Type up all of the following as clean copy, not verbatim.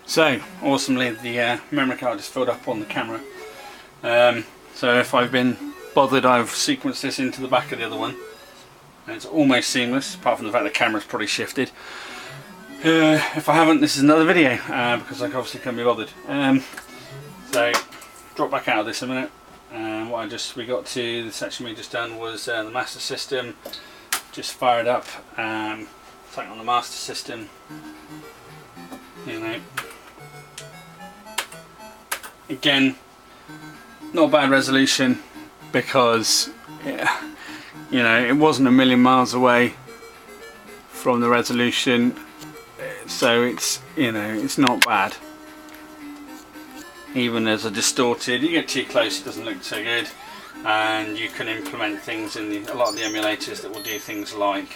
So, awesomely, the memory card is filled up on the camera. So if I've been bothered, I've sequenced this into the back of the other one. And it's almost seamless, apart from the fact the camera's probably shifted. If I haven't, this is another video, because I obviously can't be bothered. So, drop back out of this a minute. We got to, the section we just done was the Master System. Just fired up, something on the Master System. You know. Again, not a bad resolution, because you know, it wasn't a million miles away from the resolution, so it's, you know, it's not bad. Even as a distorted, you get too close, it doesn't look so good, and you can implement things in a lot of the emulators that will do things like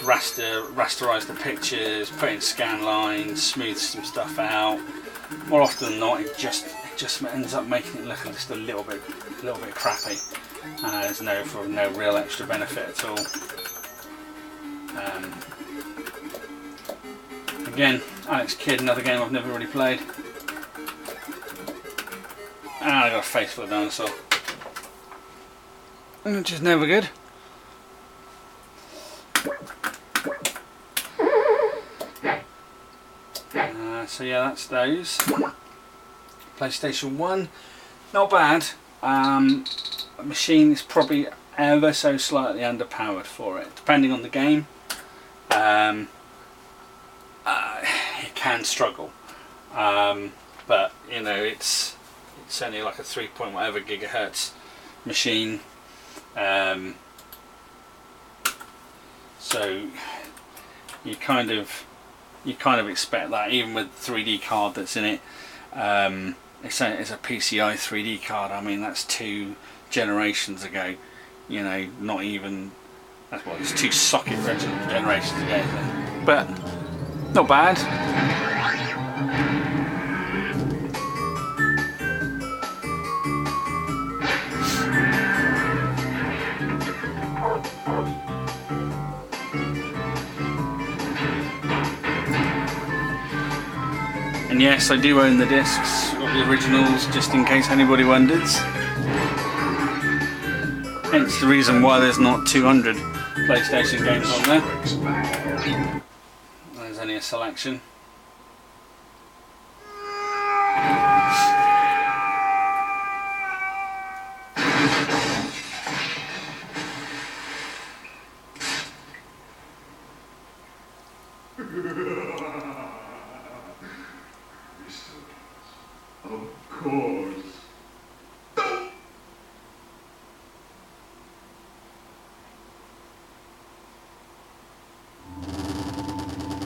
rasterize the pictures, put in scan lines, smooth some stuff out. More often than not, it just ends up making it look just a little bit crappy. There's no real extra benefit at all. Again, Alex Kidd, another game I've never really played. And I got a face full of dinosaur, which is never good. So yeah, that's those. PlayStation 1, not bad. The machine is probably ever so slightly underpowered for it, depending on the game. It can struggle, but you know, it's only like a 3 point whatever gigahertz machine, so you kind of expect that, even with the 3D card that's in it. It's a PCI 3D card. I mean, that's 2 generations ago. You know, not even, that's what, it's 2 socket generations ago, isn't it? But not bad. And yes, I do own the discs, got the originals, just in case anybody wonders. Hence the reason why there's not 200 PlayStation games on there. There's only a selection. Of course.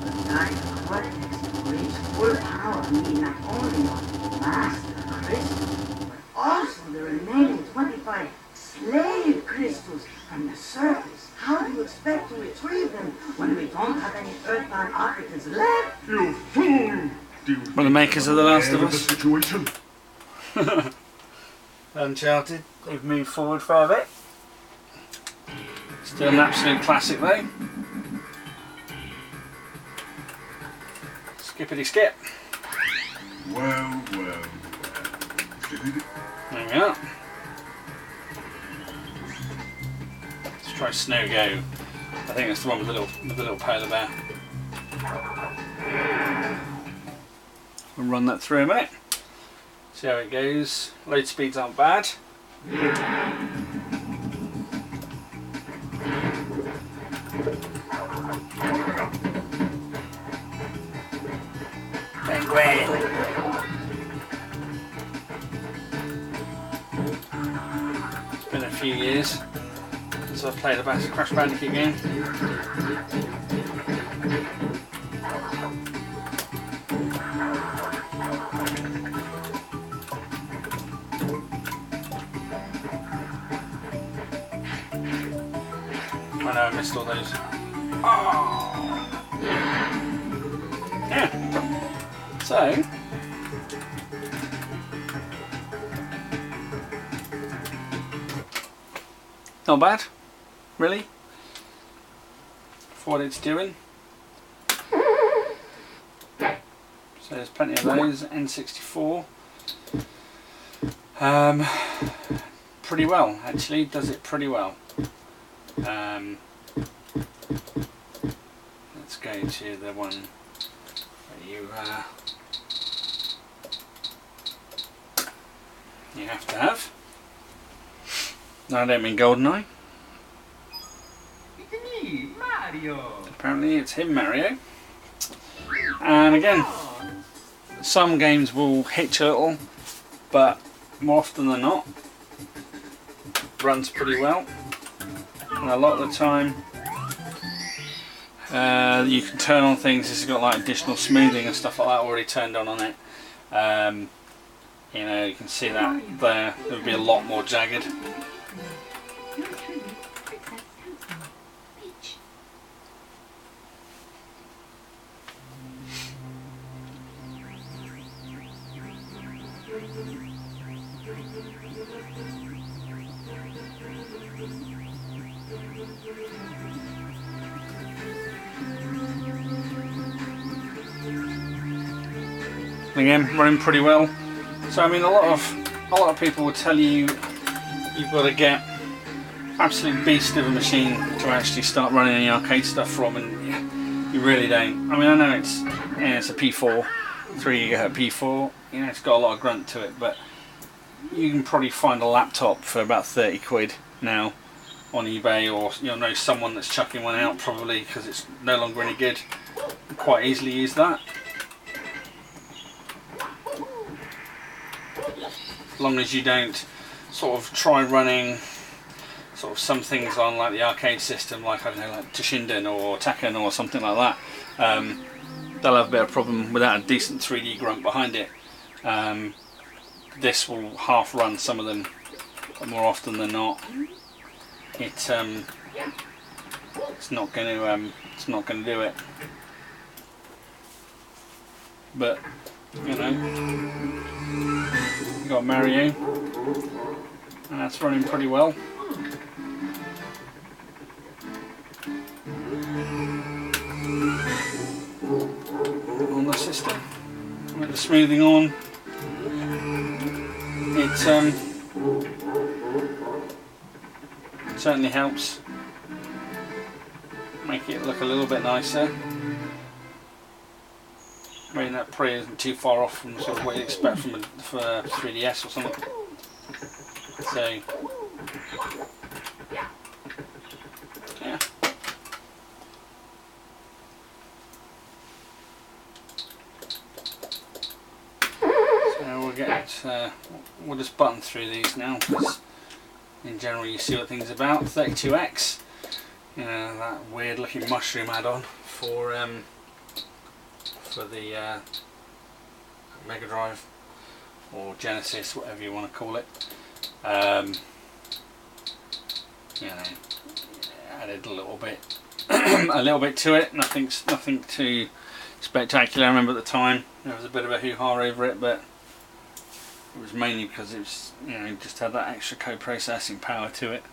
The Dark Cortex reached full power, meaning not only your master crystal, but also the remaining 25 slave crystals from the surface. How do you expect to retrieve them when we don't have any earthbound operatives left? You fool! Well, the makers of The Last of Us. Situation. Uncharted, they've moved forward for a bit. Still an absolute classic though. Skippity skip. Well. There we are. Let's try Snow Go. I think that's the one with the little polar bear. We'll run that through a minute. See how it goes. Load speeds aren't bad. Penguin! It's been a few years since I've played a Crash Bandicoot game. I know I missed all those. Oh. Yeah. So. Not bad, really, for what it's doing. So there's plenty of those. N64. Pretty well, actually, does it pretty well. Let's go to the one that you have to have. No, I don't mean GoldenEye. It's me, Mario. Apparently it's him, Mario. And again, some games will hitch a little, but more often than not, runs pretty well. And a lot of the time, you can turn on things. This has got like additional smoothing and stuff like that already turned on it. You know, you can see that there. It would be a lot more jagged. Again, running pretty well. So I mean, a lot of people will tell you you've got to get absolute beast of a machine to actually start running any arcade stuff from, and you really don't. I mean, I know it's a P4, 3 GHz P4. You know, it's got a lot of grunt to it, but you can probably find a laptop for about 30 quid now on eBay, or you'll know someone that's chucking one out probably because it's no longer any good. You quite easily use that. As long as you don't sort of try running sort of some things on like the arcade system, like I don't know, like Toshinden or Tekken or something like that, they'll have a bit of problem without a decent 3D grunt behind it. This will half run some of them, but more often than not, it's not going to do it. But you know, you got Mario, and that's running pretty well. On the system, with the smoothing on, it certainly helps make it look a little bit nicer. I mean, that probably isn't too far off from sort of what you expect from for 3DS or something. So, yeah. So we'll just button through these now, because in general you see what things are about. 32X, you know, that weird looking mushroom add-on for the Mega Drive or Genesis, whatever you want to call it. You know, added a little bit, a little bit to it. Nothing too spectacular. I remember at the time there was a bit of a hoo-ha over it, but it was mainly because it was, you know, just had that extra co-processing power to it.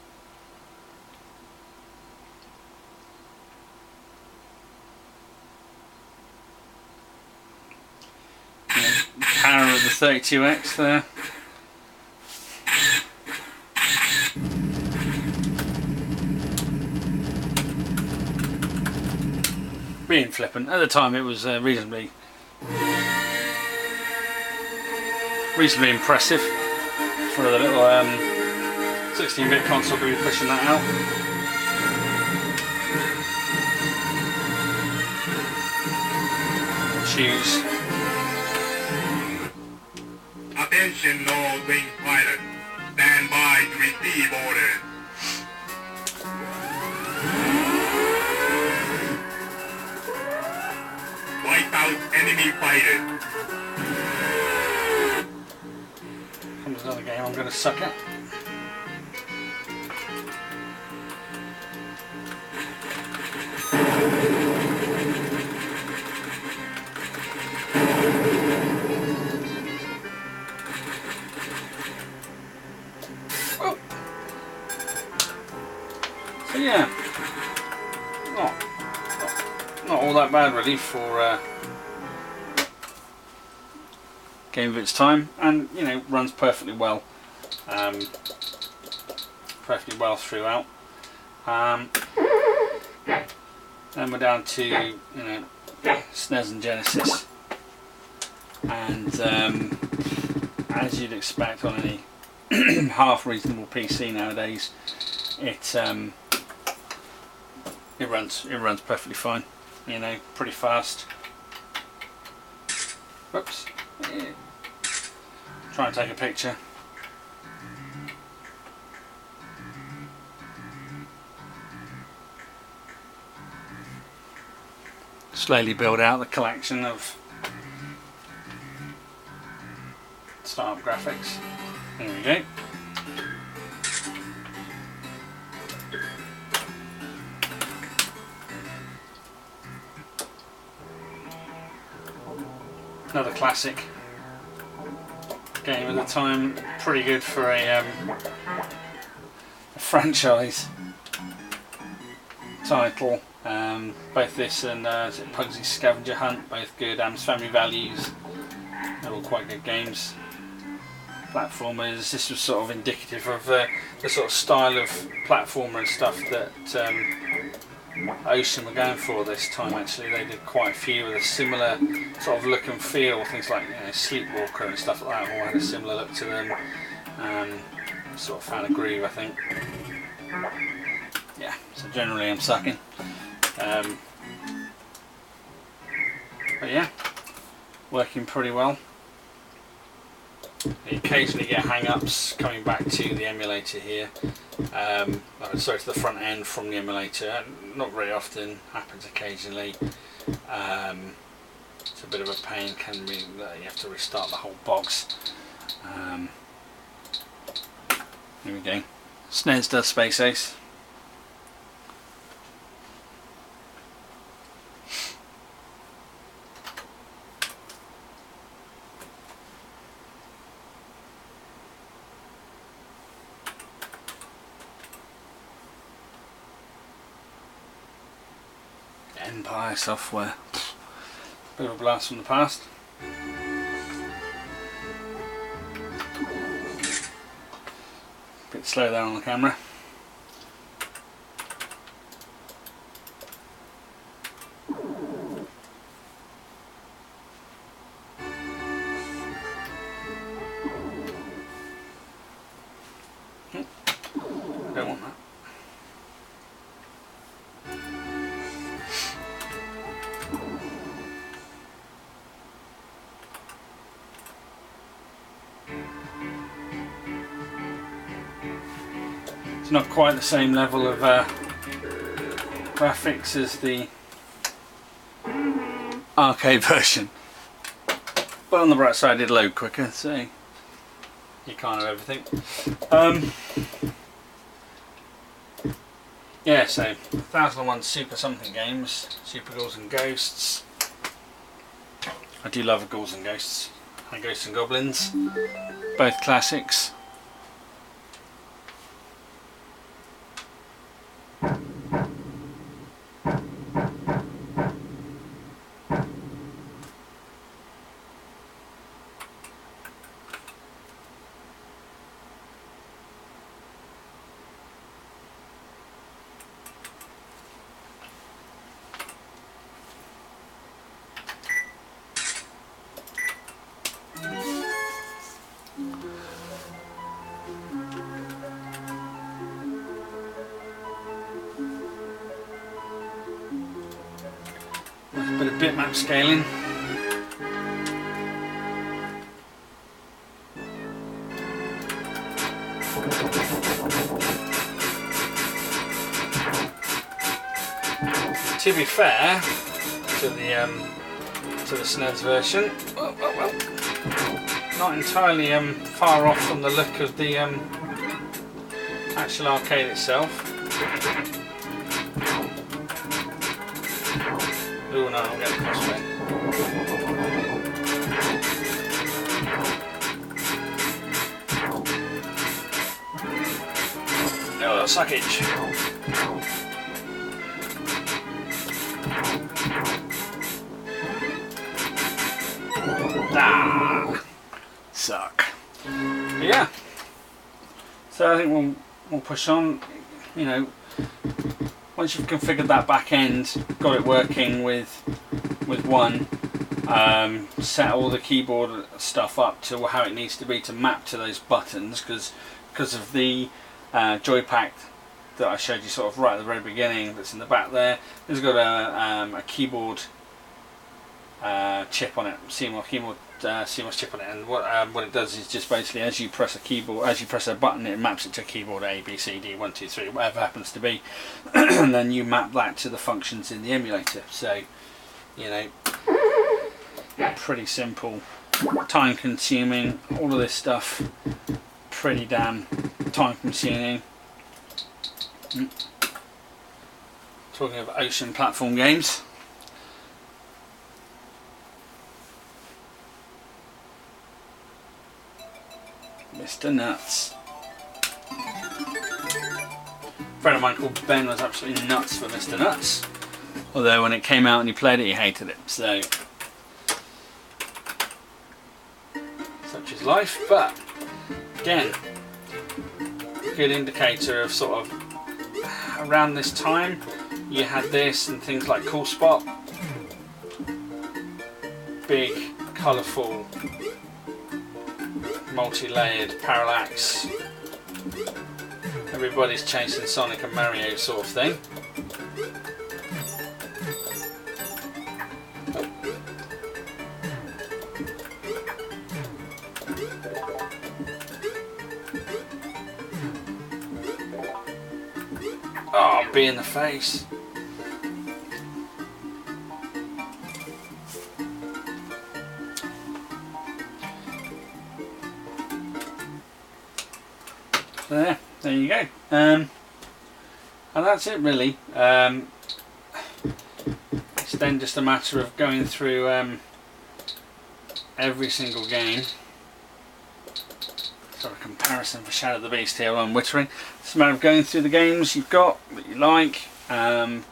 Power of the 32X there. Being flippant. At the time it was reasonably impressive for the little 16-bit console to be pushing that out. Choose. Attention all wing pilots. Stand by to receive orders. Wipe out enemy fighters. Comes another game I'm going to suck at. So yeah, not all that bad really for game of its time, and you know, runs perfectly well. Perfectly well throughout. Then we're down to, you know, SNES and Genesis, and as you'd expect on any half reasonable PC nowadays, it runs perfectly fine. You know, pretty fast. Whoops. Yeah. Try and take a picture. Slowly build out the collection of startup graphics. There we go. Another classic game of the time, pretty good for a franchise title. Both this and Pugsy's Scavenger Hunt, both good. Am's Family Values, they're all quite good games. Platformers, this was sort of indicative of the sort of style of platformer and stuff that Ocean were going for this time. Actually, they did quite a few with a similar sort of look and feel. Things like, you know, Sleepwalker and stuff like that all had a similar look to them. Sort of found a groove, I think. Yeah, so generally I'm sucking. But yeah, working pretty well. You occasionally get hang-ups coming back to the emulator here. Sorry, to the front end from the emulator. Not very often, happens occasionally. It's a bit of a pain, can be that you have to restart the whole box. Here we go. SNES does Space Ace. Empire Software. Bit of a blast from the past. Bit slow there on the camera. Don't want that. Not quite the same level of graphics as the arcade version, but on the bright side it load quicker, so you can't have everything. Yeah, so 1001 Super something games, Super Ghouls and Ghosts. I do love Ghouls and Ghosts and Ghosts and Goblins, both classics. A bit of bitmap scaling. To be fair to the SNES version, well, not entirely far off from the look of the actual arcade itself. Oh no, I'll get the crossfade. No, suckage. Ah. suck. But yeah. So I think we'll push on. You know, once you've configured that back end, got it working with one, set all the keyboard stuff up to how it needs to be to map to those buttons, because of the Joypack that I showed you sort of right at the very beginning that's in the back there. It's got a keyboard chip on it, CMOS chip on it, and what it does is just basically as you press a button, it maps it to a keyboard A, B, C, D, 1, 2, 3, whatever happens to be, and then you map that to the functions in the emulator. So, you know, pretty simple, time consuming, all of this stuff, pretty damn time consuming. Talking of ocean platform games, Mr. Nuts. A friend of mine called Ben was absolutely nuts for Mr. Nuts, although when it came out and he played it, he hated it. So such is life. But again, good indicator of sort of around this time you had this and things like Cool Spot, big, colourful, multi-layered parallax, everybody's chasing Sonic and Mario sort of thing. Oh, be in the face. So there you go. And that's it really. It's then just a matter of going through every single game. Sort of comparison for Shadow of the Beast here on Wittering. It's a matter of going through the games you've got that you like,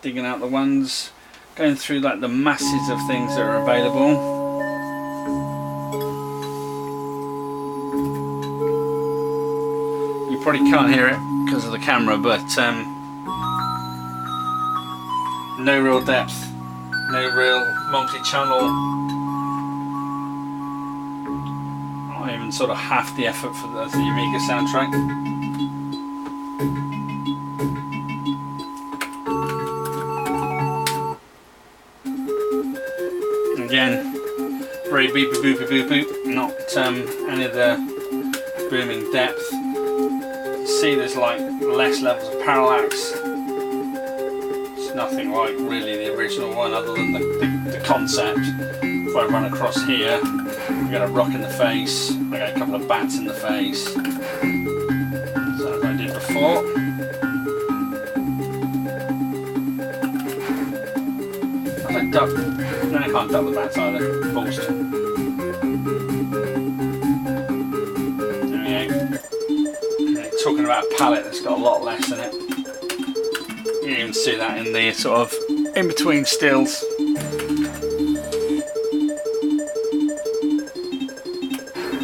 digging out the ones, going through like the masses of things that are available. You probably can't hear it because of the camera, but no real depth, no real multi-channel. Not even sort of half the effort for the Amiga soundtrack. Again, very beepy boopy boop boop, not any of the booming depth. See, there's like less levels of parallax. It's nothing like really the original one, other than the concept. If I run across here, I get a rock in the face, I get a couple of bats in the face. So as I did before. I like duck. No, I can't duck the bats either. Balls to. There we go. Talking about a palette that's got a lot less in it. You can even see that in the sort of in between stills.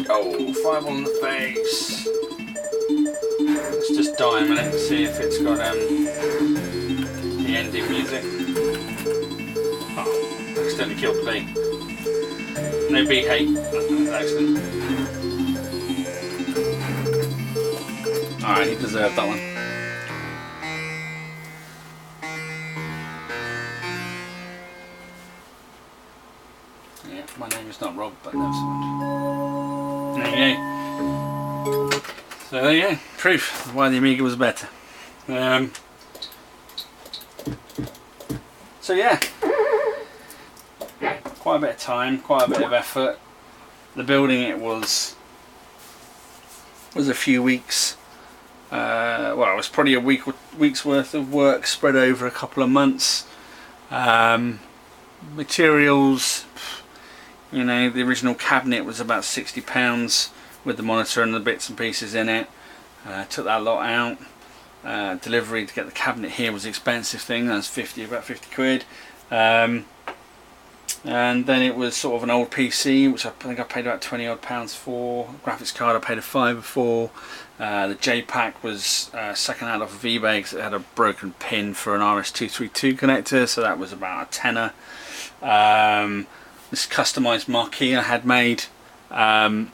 Oh, fireball in the face. Let's just die a minute and see if it's got the ending music. Oh, accidentally killed the bee. No bee hate. That's accident. Alright, he deserved that one. Yeah, my name is not Rob, but never mind. There you go. So there you go. Proof of why the Amiga was better. So yeah. Quite a bit of time, quite a bit of effort. The building it was a few weeks. Well, it was probably a week's worth of work spread over a couple of months. Materials, you know, the original cabinet was about £60 with the monitor and the bits and pieces in it. Took that lot out. Delivery to get the cabinet here was an expensive thing. That's about 50 quid. and then it was sort of an old PC, which I think I paid about £20 odd for. Graphics card I paid a £5 for. The J-Pack was second hand off of eBay because it had a broken pin for an RS-232 connector, so that was about a tenner. This customised marquee I had made, that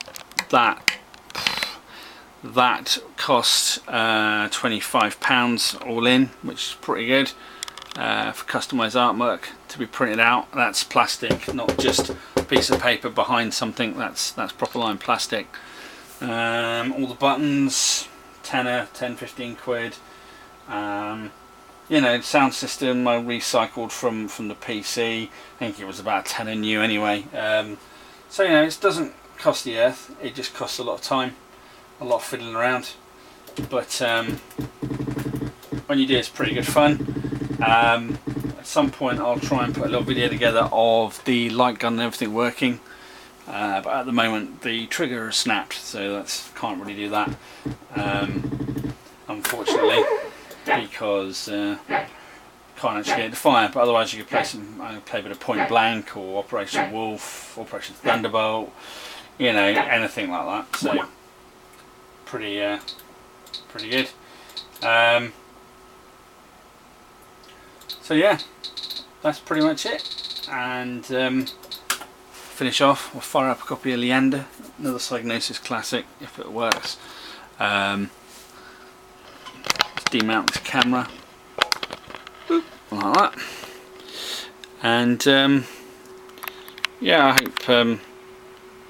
cost £25 all in, which is pretty good for customised artwork to be printed out. That's plastic, not just a piece of paper behind something. That's proper line plastic. All the buttons, tenner, 10-15 quid. You know, sound system I recycled from the PC. I think it was about a tenner new anyway. So you know, it doesn't cost the earth. It just costs a lot of time, a lot of fiddling around. But when you do, it's pretty good fun. At some point I'll try and put a little video together of the light gun and everything working. But at the moment the trigger is snapped, so that's can't really do that, unfortunately, because can't actually get the fire. But otherwise you could play play a bit of Point Blank or Operation Wolf, Operation Thunderbolt, you know, anything like that. So pretty good. So yeah, that's pretty much it. And finish off, we'll fire up a copy of Leander, another Psygnosis classic if it works. Let's demount this camera, boop, like that. And yeah, I hope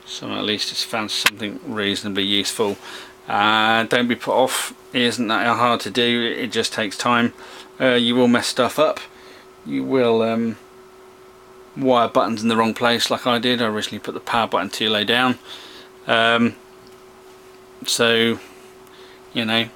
someone at least has found something reasonably useful. Don't be put off, it isn't that hard to do, it just takes time. You will mess stuff up, you will wire buttons in the wrong place like I did. I originally put the power button too low down, so you know,